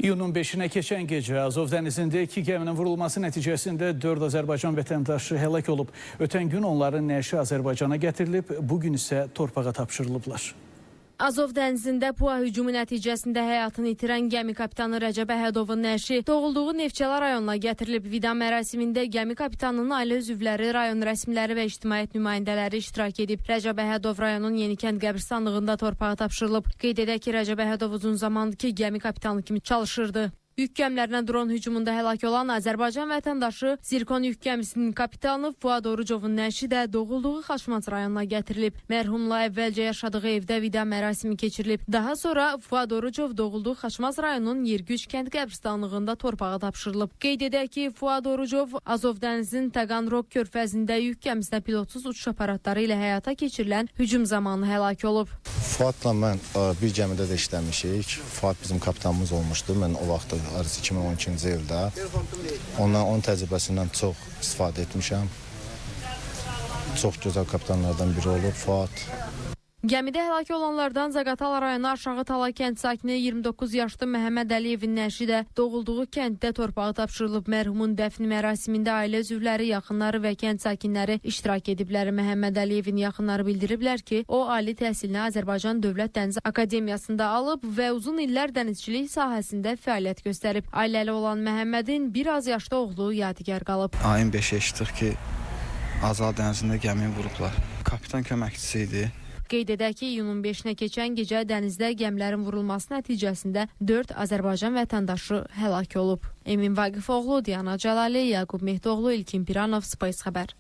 İyunun 5'ine keçən gecə Azov dənizində 2 gəminin vurulması nəticəsində 4 Azərbaycan vətəndaşı həlak olub. Ötən gün onların nəşi Azərbaycana gətirilib, bugün isə torpağa tapşırılıblar. Azov dənizində PUA hücumu nəticəsində həyatını itirən gəmi kapitanı Rəcəb Əhədovun nəşi doğulduğu Neftçala rayonuna gətirilib. Vida mərasimində gəmi kapitanının ailə üzvləri, rayon rəsmiləri və ictimaiyyət nümayəndələri iştirak edib. Rəcəb Əhədov rayonun Yenikənd qəbristanlığında torpağa tapşırılıb. Qeyd edək ki, Rəcəb Əhədov uzun zamandır ki, gəmi kapitanı kimi çalışırdı. Yük gəmilərinə dron hücumunda həlak olan Azərbaycan vətəndaşı Zirkon yük gəmisinin kapitanı Fuad Orucovun nəşi də doğulduğu Xaçmaz rayonuna gətirilib. Mərhumla əvvəlcə yaşadığı evdə vida mərasimi keçirilib. Daha sonra Fuad Orucov doğulduğu Xaçmaz rayonunun Yergüc kənd qəbristanlığında torpağa tapşırılıb. Qeyd edək ki, Fuad Orucov Azov dənizinin Taganrog körfəzində yük gəmisinə pilotsuz uçuş aparatları ilə həyata keçirilən hücum zamanı həlak olub. Fuadla mən bir gəmidə də işləmişik. Fuad bizim kapitanımız olmuşdu. Mən o vaxt 2012-ci ildə onun təcrübəsindən çox istifadə etmişəm. Çox gözəl kapitanlardan biri olub Fuad. Gəmidə həlak olanlardan Zaqatala rayonu Aşağı Tala kənd sakini 29 yaşlı Məhəmməd Əliyevin nəşi də doğulduğu kənddə torpağı tapşırılıb. Mərhumun dəfn mərasimində ailə üzvləri, yaxınları və kənd sakinləri iştirak ediblər. Məhəmməd Əliyevin yaxınları bildiriblər ki, o ali təhsilini Azərbaycan Dövlət Dəniz Akademiyasında alıb və uzun illər dənizçilik sahəsində fəaliyyət göstərib. Ailəli olan Məhəmmədin bir az yaşlı oğlu yadigar qalıb. Ayın 5-ə eşitdik ki, Azov dənizində gəmini vurublar. Kapitan köməkçisi idi. Qeyd edək ki, iyunun 5-nə keçən gecə dənizdə gəmilərin vurulması nəticəsində 4 Azərbaycan vətəndaşı həlak olub. Emin Vaqifoğlu, Diana Cəlali, Yaqub Mehdoğlu, İlkin Piranov, Space xəbər.